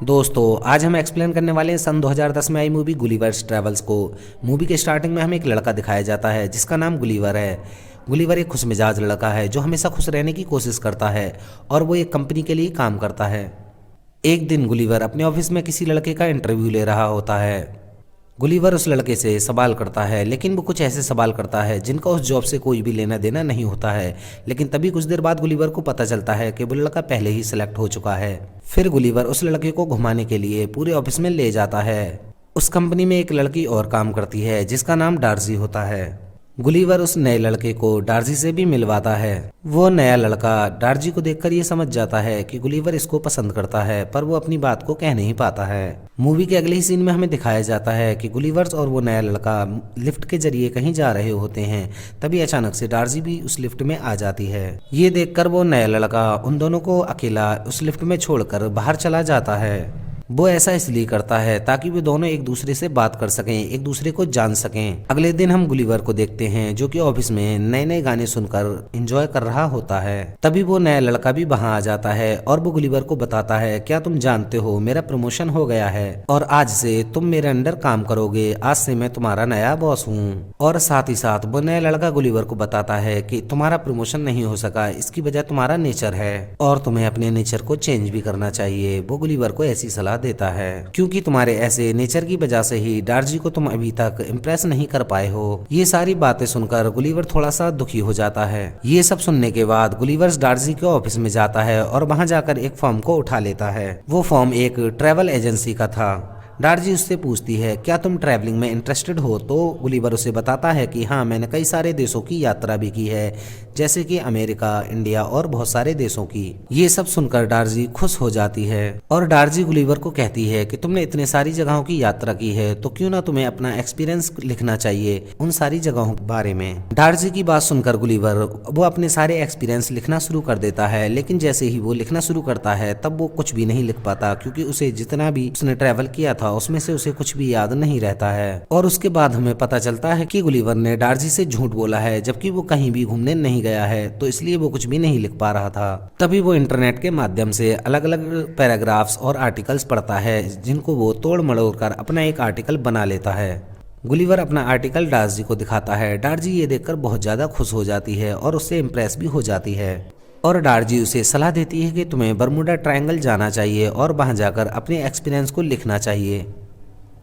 दोस्तों आज हम एक्सप्लेन करने वाले हैं सन 2010 में आई मूवी गुलिवर्स ट्रैवल्स को। मूवी के स्टार्टिंग में हमें एक लड़का दिखाया जाता है जिसका नाम गुलिवर है। गुलिवर एक खुशमिजाज लड़का है जो हमेशा खुश रहने की कोशिश करता है और वो एक कंपनी के लिए काम करता है। एक दिन गुलिवर अपने ऑफिस में किसी लड़के का इंटरव्यू ले रहा होता है। गुलिवर उस लड़के से सवाल करता है, लेकिन वो कुछ ऐसे सवाल करता है जिनका उस जॉब से कोई भी लेना देना नहीं होता है। लेकिन तभी कुछ देर बाद गुलिवर को पता चलता है कि वो लड़का पहले ही सिलेक्ट हो चुका है। फिर गुलिवर उस लड़के को घुमाने के लिए पूरे ऑफिस में ले जाता है। उस कंपनी में एक लड़की और काम करती है जिसका नाम डार्जी होता है। गुलिवर उस नए लड़के को डार्जी से भी मिलवाता है। वो नया लड़का डार्जी को देखकर ये समझ जाता है कि गुलिवर इसको पसंद करता है, पर वो अपनी बात को कह नहीं पाता है। मूवी के अगले ही सीन में हमें दिखाया जाता है कि गुलिवर और वो नया लड़का लिफ्ट के जरिए कहीं जा रहे होते हैं। तभी अचानक से डार्जी भी उस लिफ्ट में आ जाती है। ये देखकर वो नया लड़का उन दोनों को अकेला उस लिफ्ट में छोड़कर बाहर चला जाता है। वो ऐसा इसलिए करता है ताकि वो दोनों एक दूसरे से बात कर सकें, एक दूसरे को जान सकें। अगले दिन हम गुलिवर को देखते हैं जो कि ऑफिस में नए नए गाने सुनकर एंजॉय कर रहा होता है। तभी वो नया लड़का भी वहां आ जाता है और वो गुलिवर को बताता है, क्या तुम जानते हो मेरा प्रमोशन हो गया है और आज से तुम मेरे अंडर काम करोगे। आज से मैं तुम्हारा नया बॉस हूँ। और साथ ही साथ वो नया लड़का गुलिवर को बताता है कि तुम्हारा प्रमोशन नहीं हो सका, इसकी वजह तुम्हारा नेचर है और तुम्हें अपने नेचर को चेंज भी करना चाहिए। वो गुलिवर को ऐसी सलाह देता है क्योंकि तुम्हारे ऐसे नेचर की वजह से ही डार्जी को तुम अभी तक इम्प्रेस नहीं कर पाए हो। ये सारी बातें सुनकर गुलिवर थोड़ा सा दुखी हो जाता है। ये सब सुनने के बाद गुलिवर डार्जी के ऑफिस में जाता है और वहां जाकर एक फॉर्म को उठा लेता है। वो फॉर्म एक ट्रैवल एजेंसी का था। डार्जी उससे पूछती है, क्या तुम ट्रैवलिंग में इंटरेस्टेड हो? तो गुलिवर उसे बताता है कि हाँ, मैंने कई सारे देशों की यात्रा भी की है, जैसे कि अमेरिका, इंडिया और बहुत सारे देशों की। ये सब सुनकर डार्जी खुश हो जाती है और डार्जी गुलिवर को कहती है कि तुमने इतने सारी जगहों की यात्रा की है तो क्यों ना तुम्हें अपना एक्सपीरियंस लिखना चाहिए उन सारी जगहों के बारे में। डार्जी की बात सुनकर गुलिवर वो अपने सारे एक्सपीरियंस लिखना शुरू कर देता है, लेकिन जैसे ही वो लिखना शुरू करता है तब वो कुछ भी नहीं लिख पाता क्योंकि उसे जितना भी उसने ट्रैवल किया था उसमें से उसे कुछ भी याद नहीं रहता है। और उसके बाद हमें पता चलता है कि गुलिवर ने डार्जी से झूठ बोला है, जबकि वो कहीं भी घूमने नहीं गया है, तो इसलिए वो कुछ भी नहीं लिख पा रहा था। तभी वो इंटरनेट के माध्यम से अलग अलग पैराग्राफ्स और आर्टिकल्स पढ़ता है जिनको वो तोड़ मड़ोड़ कर अपना एक आर्टिकल बना लेता है। गुलिवर अपना आर्टिकल डार्जी को दिखाता है। डार्जी ये देखकर बहुत ज्यादा खुश हो जाती है और उससे इम्प्रेस भी हो जाती है और डार्जी उसे सलाह देती है कि तुम्हें बरमूडा ट्रायंगल जाना चाहिए और वहां जाकर अपने एक्सपीरियंस को लिखना चाहिए।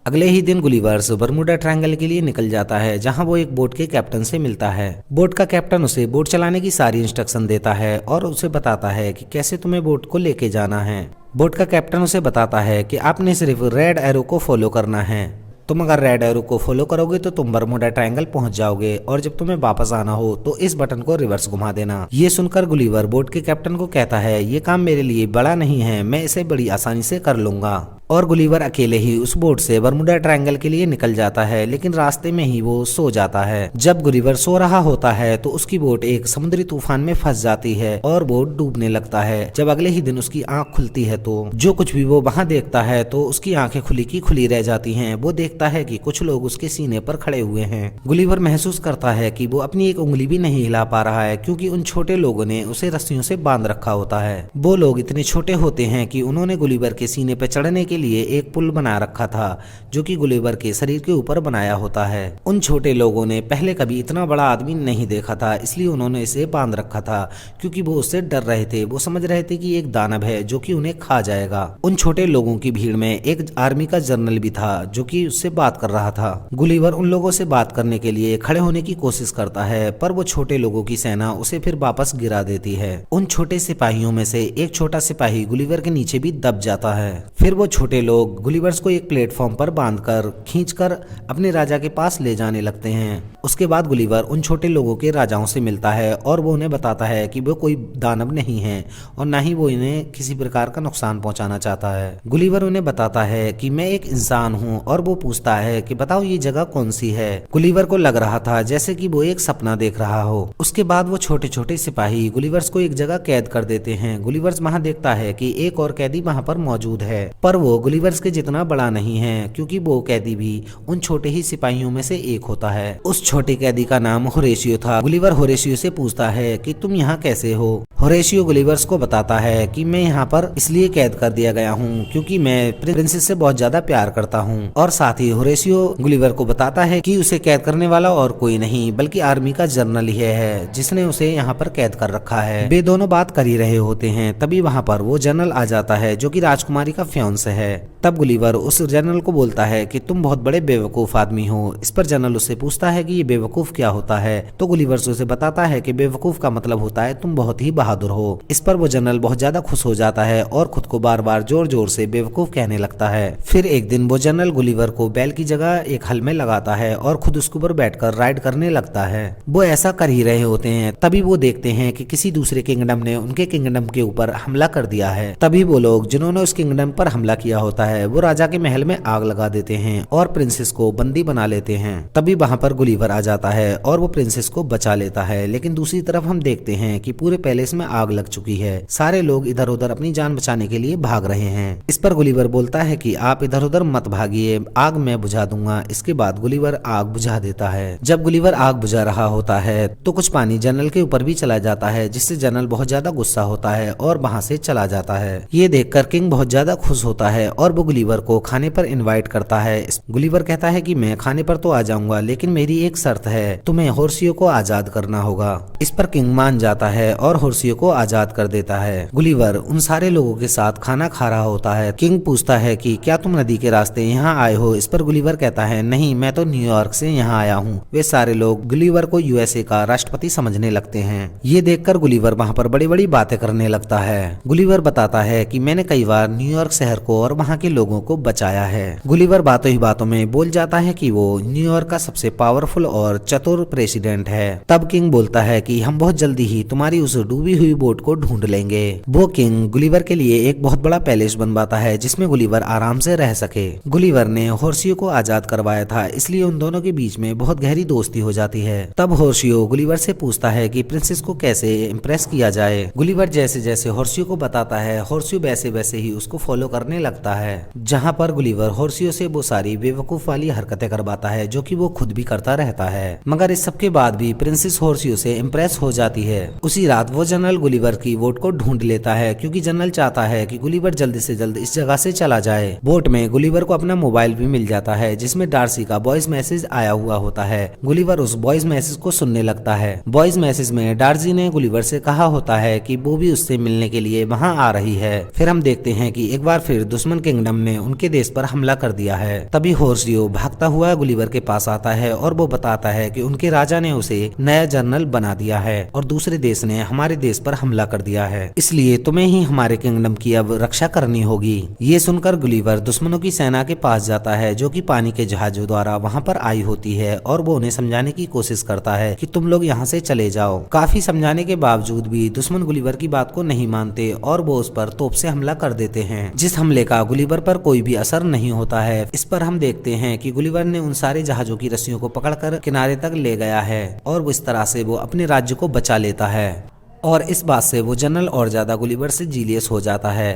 अगले ही दिन गुलिवर बरमूडा ट्रायंगल के लिए निकल जाता है जहां वो एक बोट के कैप्टन से मिलता है। बोट का कैप्टन उसे बोट चलाने की सारी इंस्ट्रक्शन देता है और उसे बताता है कि कैसे तुम्हें बोट को लेके जाना है। बोट का कैप्टन उसे बताता है कि आपने सिर्फ रेड एरो को फॉलो करना है। तुम अगर रेड एरो को फॉलो करोगे तो तुम बरमूडा ट्रायंगल पहुंच जाओगे और जब तुम्हें वापस आना हो तो इस बटन को रिवर्स घुमा देना। ये सुनकर गुलिवर बोट के कैप्टन को कहता है, ये काम मेरे लिए बड़ा नहीं है, मैं इसे बड़ी आसानी से कर लूंगा। और गुलिवर अकेले ही उस बोट से बरमूडा ट्रायंगल के लिए निकल जाता है, लेकिन रास्ते में ही वो सो जाता है। जब गुलिवर सो रहा होता है तो उसकी बोट एक समुद्री तूफान में फंस जाती है और बोट डूबने लगता है। जब अगले ही दिन उसकी आंख खुलती है तो जो कुछ भी वो वहां देखता है तो उसकी आंखें खुली की खुली रह जाती हैं। वो देखता है कि कुछ लोग उसके सीने पर खड़े हुए हैं। गुलिवर महसूस करता है कि वो अपनी एक उंगली भी नहीं हिला पा रहा है क्योंकि उन छोटे लोगों ने उसे रस्सियों से बांध रखा होता है। वो लोग इतने छोटे होते हैं कि उन्होंने गुलिवर के सीने पर चढ़ने के लिए एक पुल बना रखा था जो कि गुलिवर के शरीर के ऊपर बनाया होता है। उन छोटे लोगों ने पहले कभी इतना बड़ा आदमी नहीं देखा था, इसलिए उन्होंने इसे बांध रखा था क्योंकि वो उससे डर रहे थे। वो समझ रहे थे कि एक दानव है जो कि उन्हें खा जाएगा। उन छोटे लोगों की भीड़ में एक आर्मी का जनरल भी था जो कि उससे बात कर रहा था। गुलिवर उन लोगों से बात करने के लिए खड़े होने की कोशिश करता है, पर वो छोटे लोगों की सेना उसे फिर वापस गिरा देती है। उन छोटे सिपाहियों में से एक छोटा सिपाही गुलिवर के नीचे भी दब जाता है। फिर वो छोटे लोग गुलिवर्स को एक प्लेटफॉर्म पर बांधकर खींचकर अपने राजा के पास ले जाने लगते हैं। उसके बाद गुलिवर उन छोटे लोगों के राजाओं से मिलता है और वो उन्हें बताता है कि वो कोई दानव नहीं है और ना ही वो इन्हें किसी प्रकार का नुकसान पहुंचाना चाहता है। गुलिवर उन्हें बताता है कि मैं एक इंसान हूं और वो पूछता है कि बताओ ये जगह कौन सी है। गुलिवर को लग रहा था जैसे कि वो एक सपना देख रहा हो। उसके बाद वो छोटे छोटे सिपाही गुलिवर्स को एक जगह कैद कर देते हैं। गुलिवर्स वहां देखता है कि एक और कैदी वहां पर मौजूद है, पर वो गुलिवर्स के जितना बड़ा नहीं है क्योंकि वो कैदी भी उन छोटे ही सिपाहियों में से एक होता है। उस छोटे कैदी का नाम होरेशियो था। गुलिवर होरेशियो से पूछता है कि तुम यहाँ कैसे हो। होरेशियो गुलिवर्स को बताता है कि मैं यहाँ पर इसलिए कैद कर दिया गया हूँ क्योंकि मैं प्रिंसेस से बहुत ज्यादा प्यार करता हूँ। और साथ ही होरेशियो गुलिवर को बताता है कि उसे कैद करने वाला और कोई नहीं बल्कि आर्मी का जनरल ही है जिसने उसे यहाँ पर कैद कर रखा है। वे दोनों बात कर ही रहे होते हैं, तभी वहाँ पर वो जनरल आ जाता है जो कि राजकुमारी का फियांसे है। तब गुलिवर उस जनरल को बोलता है कि तुम बहुत बड़े बेवकूफ आदमी हो। इस पर जनरल उससे पूछता है कि ये बेवकूफ क्या होता है, तो गुलिवर उसे बताता है कि बेवकूफ का मतलब होता है तुम बहुत ही बहादुर हो। इस पर वो जनरल बहुत ज्यादा खुश हो जाता है और खुद को बार बार जोर जोर से बेवकूफ कहने लगता है। फिर एक दिन वो जनरल गुलिवर को बैल की जगह एक हल में लगाता है और खुद उसके ऊपर बैठकर राइड करने लगता है। वो ऐसा कर ही रहे होते हैं, तभी वो देखते हैं कि किसी दूसरे किंगडम ने उनके किंगडम के ऊपर हमला कर दिया है। तभी वो लोग जिन्होंने उस किंगडम पर हमला किया होता है वो राजा के महल में आग लगा देते हैं और प्रिंसेस को बंदी बना लेते हैं। तभी वहाँ पर गुलिवर आ जाता है और वो प्रिंसेस को बचा लेता है। लेकिन दूसरी तरफ हम देखते हैं कि पूरे पैलेस में आग लग चुकी है। सारे लोग इधर उधर अपनी जान बचाने के लिए भाग रहे हैं। इस पर गुलिवर बोलता है कि आप इधर उधर मत भागिए, आग मैं बुझा दूंगा। इसके बाद गुलिवर आग बुझा देता है। जब गुलिवर आग बुझा रहा होता है तो कुछ पानी जनरल के ऊपर भी चला जाता है, जिससे जनरल बहुत ज्यादा गुस्सा होता है और वहाँ से चला जाता है। ये देखकर किंग बहुत ज्यादा खुश होता है और वो गुलिवर को खाने पर इनवाइट करता है। गुलिवर कहता है कि मैं खाने पर तो आ जाऊंगा, लेकिन मेरी एक शर्त है, तुम्हें होर्सियो को आजाद करना होगा। इस पर किंग मान जाता है और होर्सियो को आजाद कर देता है। गुलिवर उन सारे लोगों के साथ खाना खा रहा होता है। किंग पूछता है कि क्या तुम नदी के रास्ते यहाँ आए हो? इस पर गुलिवर कहता है नहीं, मैं तो न्यूयॉर्क से यहाँ आया हूँ। वे सारे लोग गुलिवर को यूएसए का राष्ट्रपति समझने लगते हैं। ये देखकर गुलिवर वहाँ पर बड़ी बड़ी बातें करने लगता है। गुलिवर बताता है कि मैंने कई बार न्यूयॉर्क शहर को और वहाँ के लोगों को बचाया है। गुलिवर बातों ही बातों में बोल जाता है कि वो न्यूयॉर्क का सबसे पावरफुल और चतुर प्रेसिडेंट है। तब किंग बोलता है कि हम बहुत जल्दी ही तुम्हारी उस डूबी हुई बोट को ढूंढ लेंगे। वो किंग गुलिवर के लिए एक बहुत बड़ा पैलेस बनवाता है जिसमें गुलिवर आराम से रह सके। गुलिवर ने होर्सियो को आजाद करवाया था, इसलिए उन दोनों के बीच में बहुत गहरी दोस्ती हो जाती है। तब होर्सियो गुलिवर से पूछता है कि प्रिंसेस को कैसे इम्प्रेस किया जाए। गुलिवर जैसे जैसे होर्सियो को बताता है, होर्सियो वैसे वैसे ही उसको फॉलो करने लगता है। जहाँ पर गुलिवर होर्सियो से वो सारी बेवकूफ वाली हरकतें करवाता है जो कि वो खुद भी करता रहता है। मगर इस सब के बाद भी प्रिंसेस होर्सियो से इम्प्रेस हो जाती है। उसी रात वो जनरल गुलिवर की बोट को ढूंढ लेता है क्योंकि जनरल चाहता है कि गुलिवर जल्दी से जल्द इस जगह से चला जाए। बोट में गुलिवर को अपना मोबाइल भी मिल जाता है जिसमें डार्सी का वॉइस मैसेज आया हुआ होता है। गुलिवर उस वॉइस मैसेज को सुनने लगता है। वॉइस मैसेज में डार्सी ने गुलिवर से कहा होता है कि वो भी उससे मिलने के लिए वहाँ आ रही है। फिर हम देखते हैं कि एक बार फिर दुश्मन किंगडम ने उनके देश पर हमला कर दिया है। तभी होर्सियो भागता हुआ गुलिवर के पास आता है और वो बताता है कि उनके राजा ने उसे नया जनरल बना दिया है और दूसरे देश ने हमारे देश पर हमला कर दिया है, इसलिए तुम्हें ही हमारे किंगडम की अब रक्षा करनी होगी। ये सुनकर गुलिवर दुश्मनों की सेना के पास जाता है जो कि पानी के जहाजों द्वारा वहाँ पर आई होती है और वो उन्हें समझाने की कोशिश करता है कि तुम लोग यहाँ से चले जाओ। काफी समझाने के बावजूद भी दुश्मन गुलिवर की बात को नहीं मानते और वो उस पर तोप से हमला कर देते हैं, जिस हमले का गुलिवर पर कोई भी असर नहीं होता है। इस पर हम देखते हैं कि गुलिवर ने उन सारे जहाजों की रस्सियों को पकड़कर किनारे तक ले गया है और इस तरह से वो अपने राज्य को बचा लेता है। और इस बात से वो जनरल और ज्यादा गुलिवर से जीलियस हो जाता है।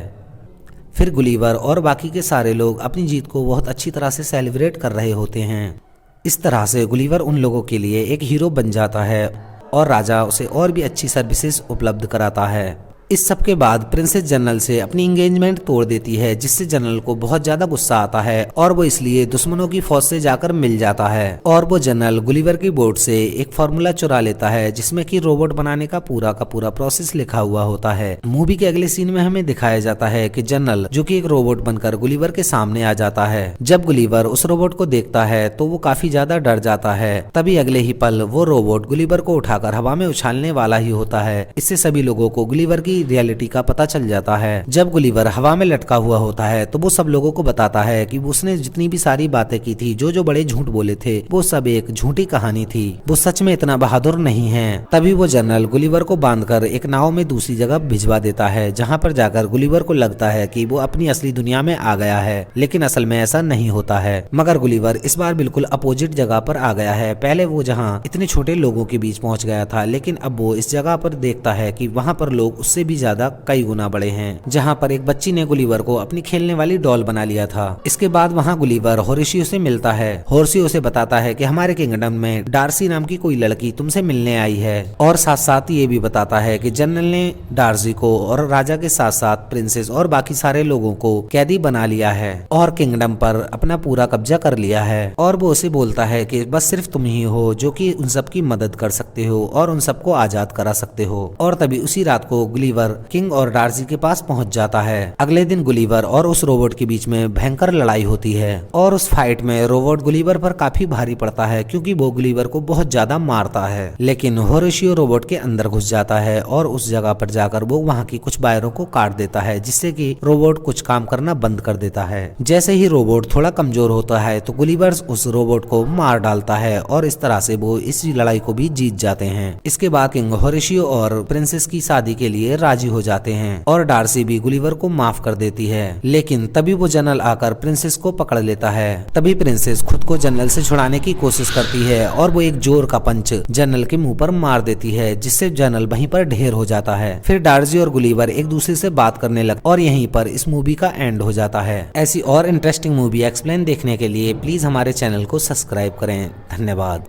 फिर गुलिवर और बाकी के सारे लोग अपनी जीत को बहुत अच्छी तरह से सेलिब्रेट कर रहे होते हैं। इस तरह से गुलिवर उन लोगों के लिए एक हीरो बन जाता है और राजा उसे और भी अच्छी सर्विसेज उपलब्ध कराता है। इस सब के बाद प्रिंसेस जनरल से अपनी एंगेजमेंट तोड़ देती है, जिससे जनरल को बहुत ज्यादा गुस्सा आता है और वो इसलिए दुश्मनों की फौज से जाकर मिल जाता है और वो जनरल गुलिवर की बोट से एक फार्मूला चुरा लेता है जिसमें कि रोबोट बनाने का पूरा प्रोसेस लिखा हुआ होता है। मूवी के अगले सीन में हमें दिखाया जाता है कि जनरल जो कि एक रोबोट बनकर गुलिवर के सामने आ जाता है। जब गुलिवर उस रोबोट को देखता है तो वो काफी ज्यादा डर जाता है। तभी अगले ही पल वो रोबोट गुलिवर को उठाकर हवा में उछालने वाला ही होता है। इससे सभी लोगों को गुलिवर की रियलिटी का पता चल जाता है। जब गुलिवर हवा में लटका हुआ होता है तो वो सब लोगों को बताता है कि उसने जितनी भी सारी बातें की थी, जो बड़े झूठ बोले थे, वो सब एक झूठी कहानी थी। वो सच में इतना बहादुर नहीं है। तभी वो जनरल गुलिवर को बांधकर एक नाव में दूसरी जगह भिजवा देता है, जहाँ पर जाकर गुलिवर को लगता है कि वो अपनी असली दुनिया में आ गया है, लेकिन असल में ऐसा नहीं होता है। मगर गुलिवर इस बार बिल्कुल अपोजिट जगह पर आ गया है। पहले वो जहाँ इतने छोटे लोगों के बीच पहुंच गया था, लेकिन अब वो इस जगह पर देखता है कि वहाँ पर लोग उससे उससे भी ज्यादा कई गुना बड़े हैं, जहाँ पर एक बच्ची ने गुलिवर को अपनी खेलने वाली डॉल बना लिया था। इसके बाद वहाँ गुलिवर होरेशियो से मिलता है। होरेशियो से बताता है कि हमारे किंगडम में डार्सी नाम की कोई लड़की तुमसे मिलने आई है, और साथ साथ ये भी बताता है कि जनरल ने डार्सी को और राजा के साथ साथ प्रिंसेस और बाकी सारे लोगों को कैदी बना लिया है और किंगडम पर अपना पूरा कब्जा कर लिया है। और वो उसे बोलता है कि बस सिर्फ तुम ही हो जो कि उन सब की मदद कर सकते हो और उन सबको आजाद करा सकते हो। और तभी उसी रात को गुलिवर किंग और डार्सी के पास पहुंच जाता है। अगले दिन गुलिवर और उस रोबोट के बीच में भयंकर लड़ाई होती है और उस फाइट में रोबोट गुलिवर पर काफी भारी पड़ता है क्योंकि वो गुलिवर को बहुत ज्यादा मारता है। लेकिन होरेशियो रोबोट के अंदर घुस जाता है और उस जगह पर जाकर वो वहाँ की कुछ वायरों को काट देता है, जिससे कि रोबोट कुछ काम करना बंद कर देता है। जैसे ही रोबोट थोड़ा कमजोर होता है तो गुलिवर उस रोबोट को मार डालता है और इस तरह से वो इस लड़ाई को भी जीत जाते हैं। इसके बाद किंग होरेशियो और प्रिंसेस की शादी के लिए राजी हो जाते हैं और डार्सी भी गुलिवर को माफ कर देती है। लेकिन तभी वो जनरल आकर प्रिंसेस को पकड़ लेता है। तभी प्रिंसेस खुद को जनरल से छुड़ाने की कोशिश करती है और वो एक जोर का पंच जनरल के मुंह पर मार देती है, जिससे जनरल वहीं पर ढेर हो जाता है। फिर डार्सी और गुलिवर एक दूसरे से बात करने लगते और यहीं पर इस मूवी का एंड हो जाता है। ऐसी और इंटरेस्टिंग मूवी एक्सप्लेन देखने के लिए प्लीज हमारे चैनल को सब्सक्राइब करें। धन्यवाद।